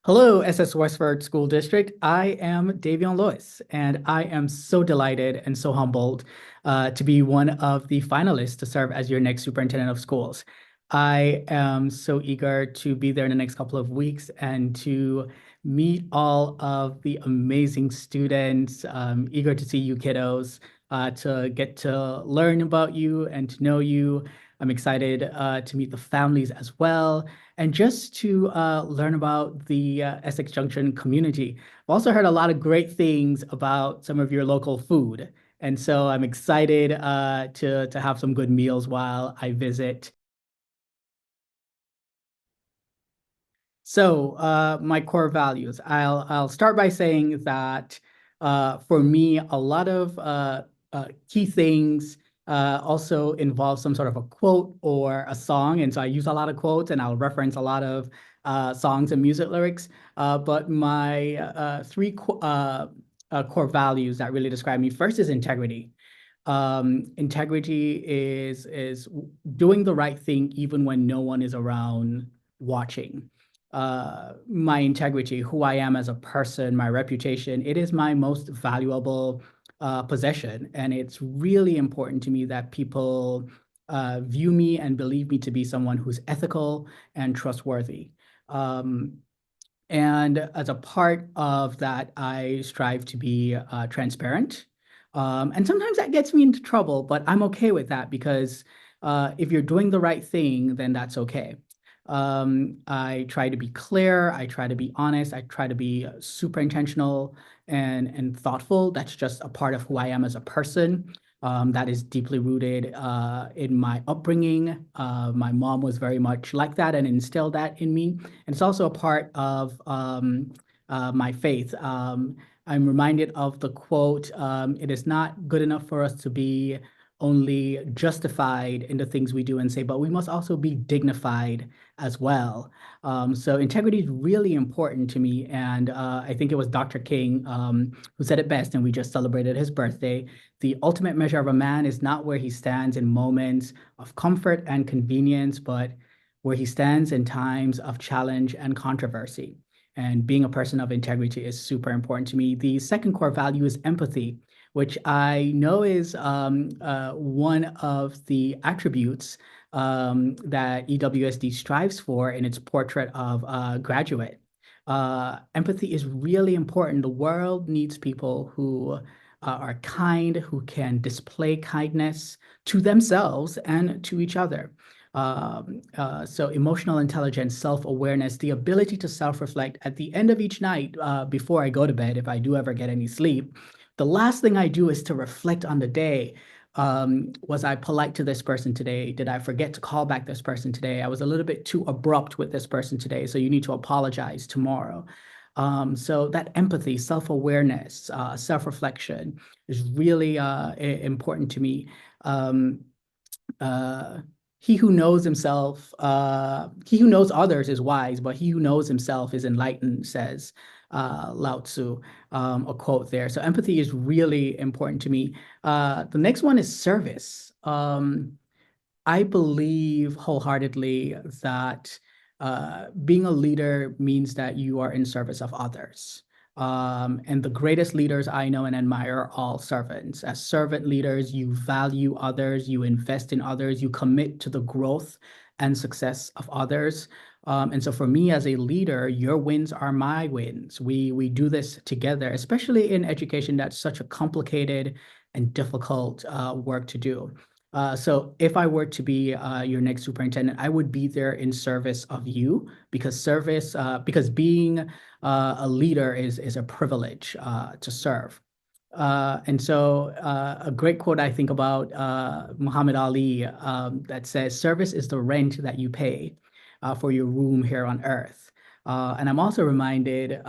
Hello, Essex Westford School District. I am Davion Lewis, and I am so delighted and so humbled to be one of the finalists to serve as your next superintendent of schools. I am so eager to be there in the next couple of weeks and to meet all of the amazing students. Eager to see you kiddos, to get to learn about you and to know you. I'm excited to meet the families as well and just to learn about the Essex Junction community. I've also heard a lot of great things about some of your local food. And so I'm excited to have some good meals while I visit. So, my core values. I'll start by saying that for me, a lot of key things also involve some sort of a quote or a song, and so I use a lot of quotes, and I'll reference a lot of songs and music lyrics. But my three core values that really describe me first is integrity. Integrity is doing the right thing even when no one is around watching. My integrity, who I am as a person, my reputation, it is my most valuable possession. And it's really important to me that people view me and believe me to be someone who's ethical and trustworthy. Um, and as a part of that, I strive to be transparent. And sometimes that gets me into trouble, but I'm okay with that because if you're doing the right thing, then that's okay. I try to be clear. I try to be honest. I try to be super intentional and thoughtful. That's just a part of who I am as a person. That is deeply rooted in my upbringing. My mom was very much like that and instilled that in me. And it's also a part of my faith. I'm reminded of the quote, it is not good enough for us to be only justified in the things we do and say, but we must also be dignified as well. So integrity is really important to me. And I think it was Dr. King who said it best, and we just celebrated his birthday. The ultimate measure of a man is not where he stands in moments of comfort and convenience, but where he stands in times of challenge and controversy. And being a person of integrity is super important to me. The second core value is empathy, which I know is one of the attributes that EWSD strives for in its portrait of a graduate. Empathy is really important. The world needs people who are kind, who can display kindness to themselves and to each other. So emotional intelligence, self-awareness, the ability to self-reflect at the end of each night before I go to bed, if I do ever get any sleep, the last thing I do is to reflect on the day. Was I polite to this person today? Did I forget to call back this person today? I was a little bit too abrupt with this person today, so you need to apologize tomorrow. So that empathy, self-awareness, self-reflection is really important to me. Um, he who knows himself, he who knows others is wise, but he who knows himself is enlightened, says Lao Tzu, a quote there. So empathy is really important to me. The next one is service. I believe wholeheartedly that being a leader means that you are in service of others. And the greatest leaders I know and admire are all servants. As servant leaders, you value others, you invest in others, you commit to the growth and success of others. And so for me as a leader, your wins are my wins. We do this together, especially in education. That's such a complicated and difficult work to do. So if I were to be your next superintendent, I would be there in service of you because being a leader is a privilege to serve. And so a great quote I think about Muhammad Ali that says, service is the rent that you pay for your room here on earth. And I'm also reminded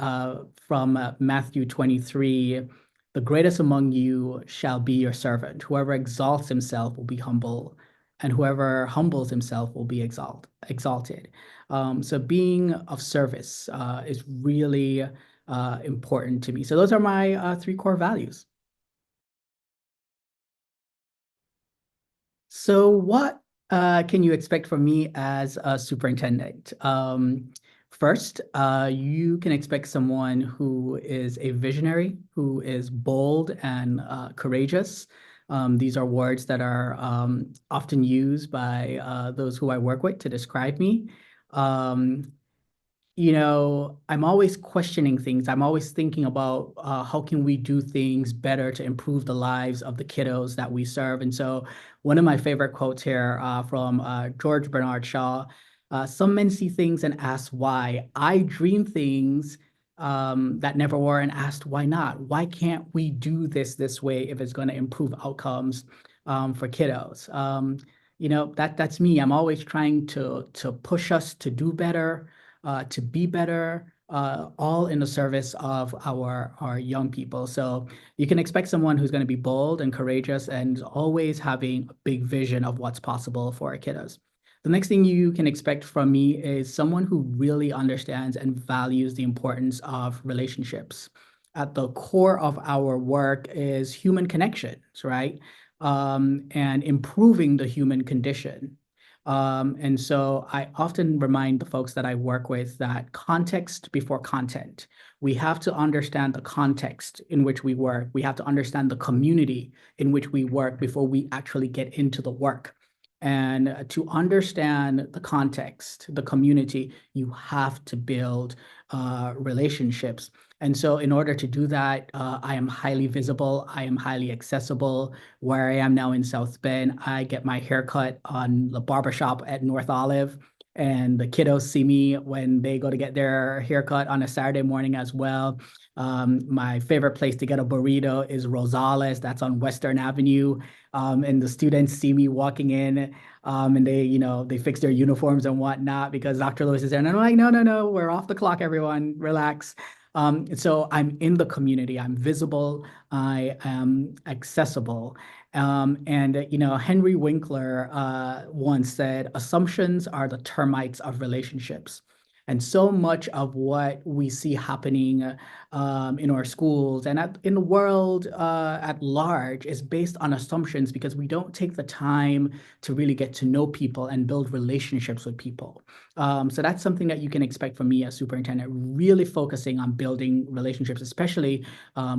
from Matthew 23, the greatest among you shall be your servant. Whoever exalts himself will be humble, and whoever humbles himself will be exalted. So being of service is really important to me. So those are my three core values. So what can you expect from me as a superintendent? First, you can expect someone who is a visionary, who is bold and courageous. These are words that are often used by those who I work with to describe me. Um, I'm always questioning things. I'm always thinking about how can we do things better to improve the lives of the kiddos that we serve. And so one of my favorite quotes here from George Bernard Shaw, some men see things and ask why. I dream things that never were and asked why not? Why can't we do this way if it's going to improve outcomes for kiddos? That's me. I'm always trying to push us to do better, to be better, all in the service of our young people. So you can expect someone who's going to be bold and courageous and always having a big vision of what's possible for our kiddos. The next thing you can expect from me is someone who really understands and values the importance of relationships. At the core of our work is human connections, right? And improving the human condition. And so I often remind the folks that I work with that context before content. We have to understand the context in which we work. We have to understand the community in which we work before we actually get into the work. And to understand the context, the community, you have to build relationships. And so in order to do that, I am highly visible. I am highly accessible. Where I am now in South Bend, I get my haircut on the barbershop at North Olive. And the kiddos see me when they go to get their haircut on a Saturday morning as well. My favorite place to get a burrito is Rosales. That's on Western Avenue. And the students see me walking in, and they fix their uniforms and whatnot because Dr. Lewis is there. And I'm like, no, no, no, we're off the clock, everyone, relax. So I'm in the community, I'm visible, I am accessible. Henry Winkler once said, assumptions are the termites of relationships. And so much of what we see happening in our schools and in the world at large is based on assumptions because we don't take the time to really get to know people and build relationships with people. So that's something that you can expect from me as superintendent, really focusing on building relationships, especially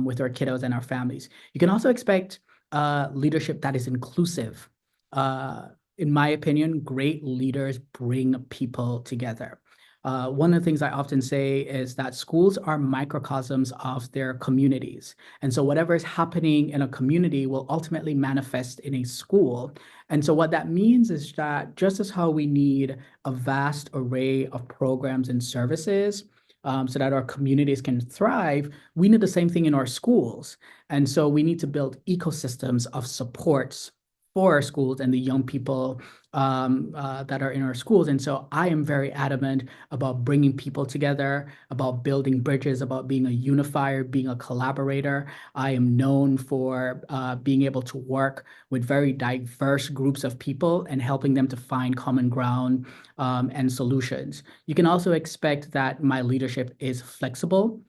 with our kiddos and our families. You can also expect leadership that is inclusive. In my opinion, great leaders bring people together. One of the things I often say is that schools are microcosms of their communities. And so whatever is happening in a community will ultimately manifest in a school. And so what that means is that just as how we need a vast array of programs and services so that our communities can thrive, we need the same thing in our schools. And so we need to build ecosystems of supports for our schools and the young people that are in our schools. And so I am very adamant about bringing people together, about building bridges, about being a unifier, being a collaborator. I am known for being able to work with very diverse groups of people and helping them to find common ground and solutions. You can also expect that my leadership is flexible.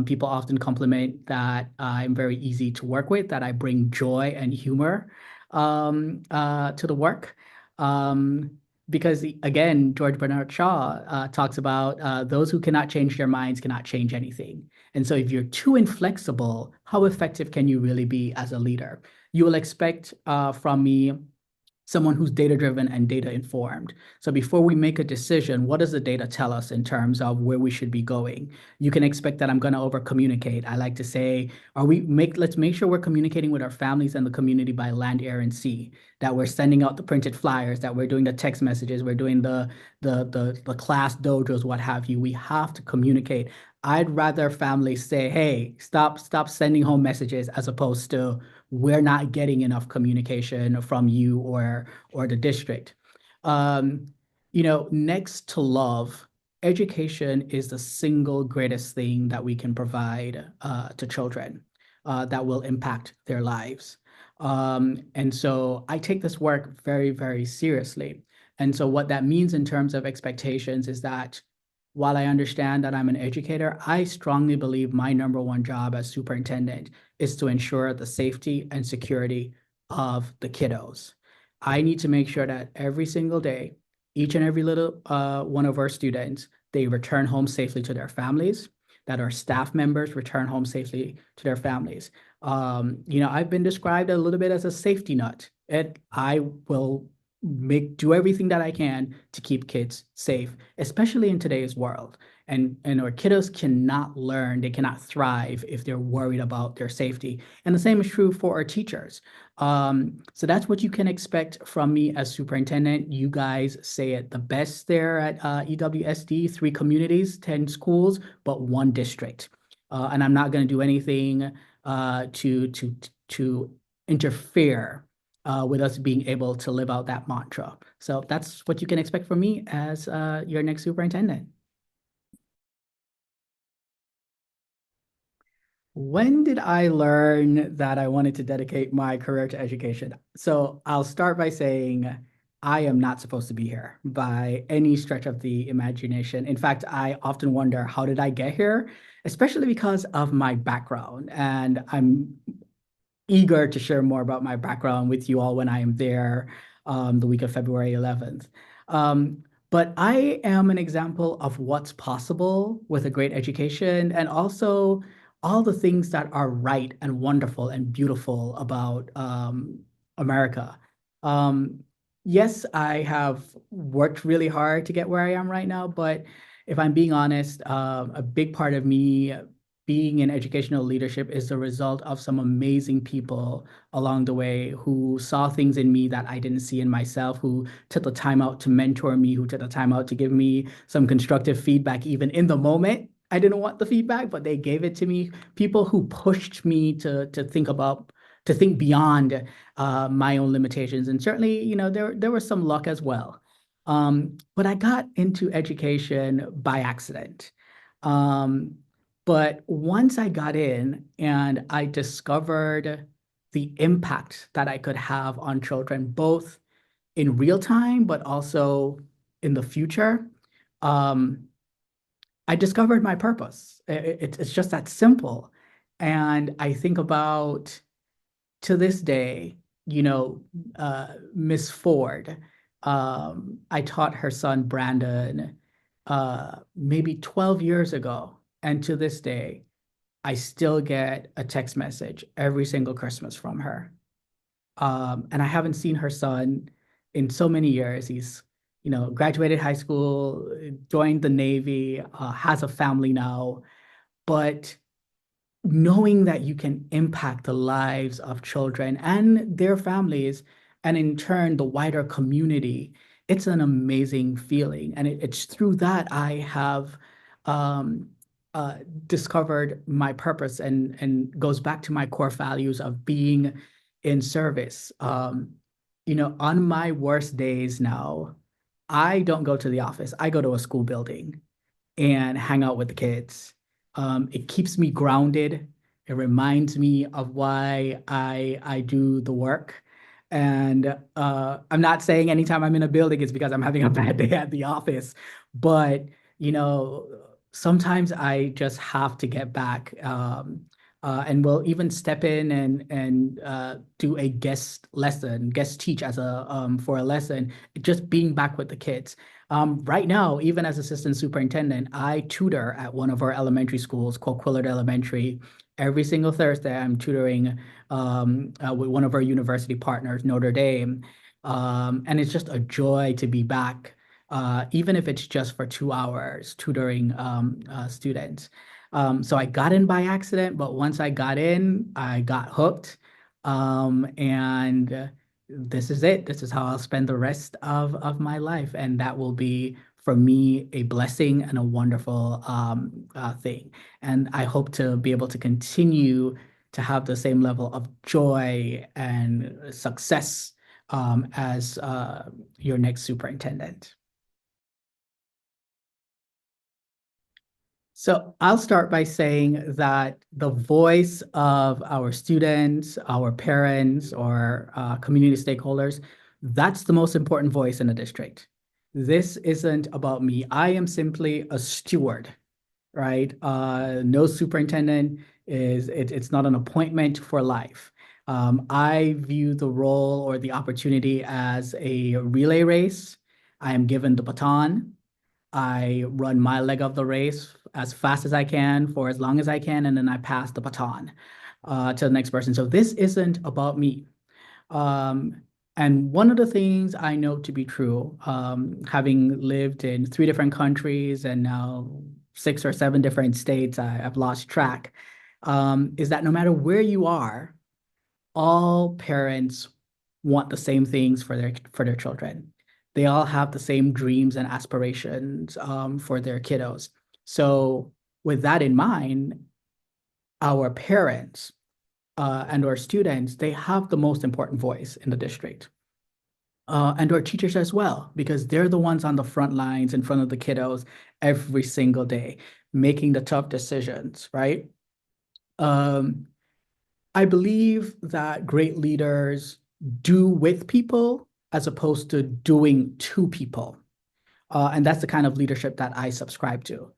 People often compliment that I'm very easy to work with, that I bring joy and humor to the work. Because again, George Bernard Shaw talks about those who cannot change their minds cannot change anything. And so if you're too inflexible, how effective can you really be as a leader? You will expect from me someone who's data-driven and data-informed. So before we make a decision, what does the data tell us in terms of where we should be going? You can expect that I'm going to over-communicate. I like to say, let's make sure we're communicating with our families and the community by land, air, and sea, that we're sending out the printed flyers, that we're doing the text messages, we're doing the class dojos, what have you. We have to communicate. I'd rather families say, hey, stop sending home messages as opposed to we're not getting enough communication from you or the district. Next to love, education is the single greatest thing that we can provide to children that will impact their lives. And so I take this work very, very seriously. And so what that means in terms of expectations is that while I understand that I'm an educator, I strongly believe my number one job as superintendent is to ensure the safety and security of the kiddos. I need to make sure that every single day each and every little one of our students, they return home safely to their families, that our staff members return home safely to their families. I've been described a little bit as a safety nut. I will do everything that I can to keep kids safe, especially in today's world. And our kiddos cannot learn, they cannot thrive if they're worried about their safety. And the same is true for our teachers. So that's what you can expect from me as superintendent. You guys say it the best there at EWSD, 3 communities, 10 schools, but 1 district. And I'm not going to do anything to interfere with us being able to live out that mantra. So that's what you can expect from me as your next superintendent. When did I learn that I wanted to dedicate my career to education? So I'll start by saying I am not supposed to be here by any stretch of the imagination. In fact, I often wonder, how did I get here? Especially because of my background. And I'm eager to share more about my background with you all when I am there the week of February 11th. But I am an example of what's possible with a great education, and also all the things that are right and wonderful and beautiful about America. Um, yes, I have worked really hard to get where I am right now, but if I'm being honest, a big part of me being in educational leadership is the result of some amazing people along the way who saw things in me that I didn't see in myself, who took the time out to mentor me, who took the time out to give me some constructive feedback, even in the moment. I didn't want the feedback, but they gave it to me. People who pushed me to think beyond my own limitations. And certainly, there was some luck as well. But I got into education by accident. But once I got in and I discovered the impact that I could have on children, both in real time, but also in the future, I discovered my purpose. It's just that simple. And I think about, to this day, Miss Ford. I taught her son Brandon maybe 12 years ago. And to this day, I still get a text message every single Christmas from her. And I haven't seen her son in so many years. He's, graduated high school, joined the Navy, has a family now. But knowing that you can impact the lives of children and their families, and in turn, the wider community, it's an amazing feeling. And it's through that I have um, discovered my purpose, and goes back to my core values of being in service. On my worst days now, I don't go to the office. I go to a school building and hang out with the kids. It keeps me grounded. It reminds me of why I do the work. And I'm not saying anytime I'm in a building it's because I'm having a bad day at the office, but you know, sometimes I just have to get back. And we'll even step in and do a guest teach as a for a lesson, just being back with the kids. Right now, even as assistant superintendent, I tutor at one of our elementary schools called Quillard Elementary. Every single Thursday, I'm tutoring with one of our university partners, Notre Dame. And it's just a joy to be back, even if it's just for 2 hours tutoring students. So I got in by accident, but once I got in, I got hooked. And this is it. This is how I'll spend the rest of my life. And that will be, for me, a blessing and a wonderful thing. And I hope to be able to continue to have the same level of joy and success as your next superintendent. So I'll start by saying that the voice of our students, our parents, or community stakeholders, that's the most important voice in a district. This isn't about me. I am simply a steward, right? No superintendent it's not an appointment for life. I view the role or the opportunity as a relay race. I am given the baton. I run my leg of the race as fast as I can for as long as I can, and then I pass the baton to the next person. So this isn't about me. Um, and one of the things I know to be true, having lived in 3 different countries and now 6 or 7 different states, I've lost track, is that no matter where you are, all parents want the same things for their children. They all have the same dreams and aspirations for their kiddos. So with that in mind, our parents and our students, they have the most important voice in the district. And our teachers as well, because they're the ones on the front lines in front of the kiddos every single day, making the tough decisions, right? Um, I believe that great leaders do with people as opposed to doing to people. And that's the kind of leadership that I subscribe to.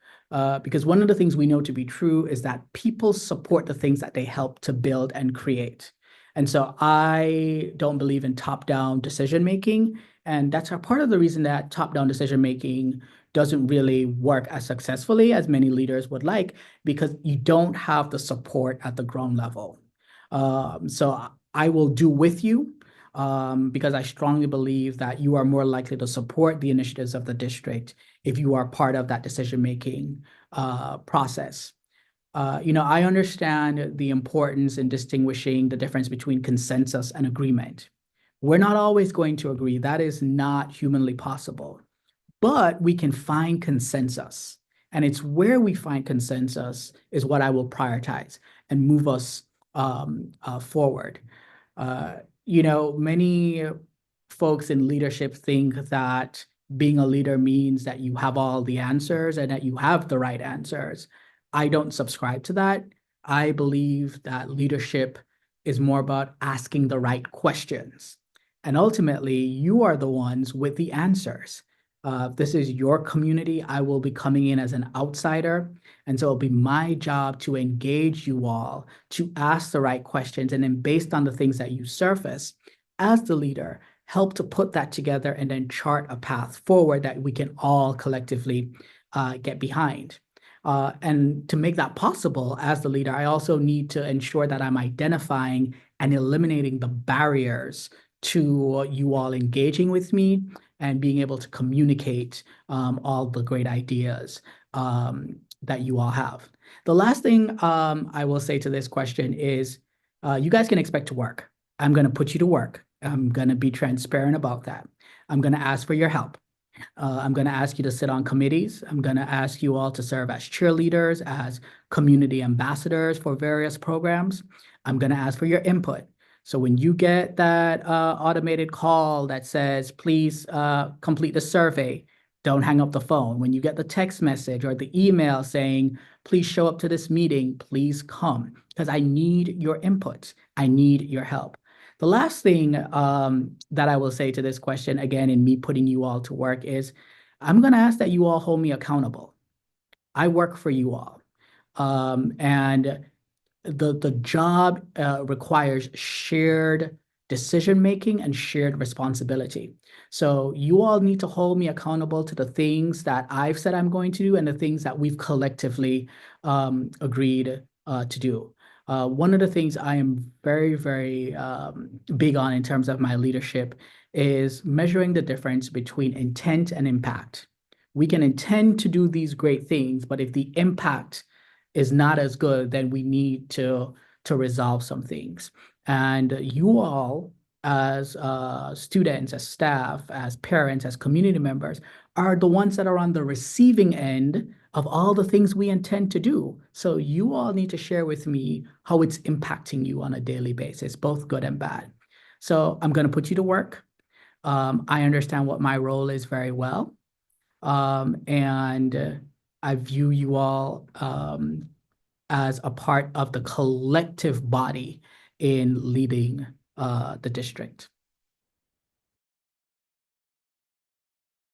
Because one of the things we know to be true is that people support the things that they help to build and create. And so I don't believe in top-down decision making. And that's a part of the reason that top-down decision making doesn't really work as successfully as many leaders would like, because you don't have the support at the ground level. So I will do with you because I strongly believe that you are more likely to support the initiatives of the district if you are part of that decision-making process. I understand the importance in distinguishing the difference between consensus and agreement. We're not always going to agree. That is not humanly possible, but we can find consensus. And it's where we find consensus is what I will prioritize and move us forward. Many folks in leadership think that being a leader means that you have all the answers and that you have the right answers. I don't subscribe to that. I believe that leadership is more about asking the right questions. And ultimately, you are the ones with the answers. This is your community. I will be coming in as an outsider. And so it'll be my job to engage you all, to ask the right questions, and then based on the things that you surface, as the leader, help to put that together and then chart a path forward that we can all collectively get behind. And to make that possible as the leader, I also need to ensure that I'm identifying and eliminating the barriers to you all engaging with me and being able to communicate all the great ideas that you all have. The last thing I will say to this question is you guys can expect to work. I'm going to put you to work. I'm going to be transparent about that. I'm going to ask for your help. I'm going to ask you to sit on committees. I'm going to ask you all to serve as cheerleaders, as community ambassadors for various programs. I'm going to ask for your input. So when you get that automated call that says, please complete the survey, don't hang up the phone. When you get the text message or the email saying, please show up to this meeting, please come, because I need your input. I need your help. The last thing that I will say to this question, again, in me putting you all to work, is I'm going to ask that you all hold me accountable. I work for you all. And the job requires shared decision-making and shared responsibility. So you all need to hold me accountable to the things that I've said I'm going to do and the things that we've collectively agreed to do. One of the things I am very, very big on in terms of my leadership is measuring the difference between intent and impact. We can intend to do these great things, but if the impact is not as good, then we need to resolve some things. And you all, as students, as staff, as parents, as community members, are the ones that are on the receiving end of all the things we intend to do. So you all need to share with me how it's impacting you on a daily basis, both good and bad. So I'm going to put you to work. I understand what my role is very well. And I view you all as a part of the collective body in leading the district.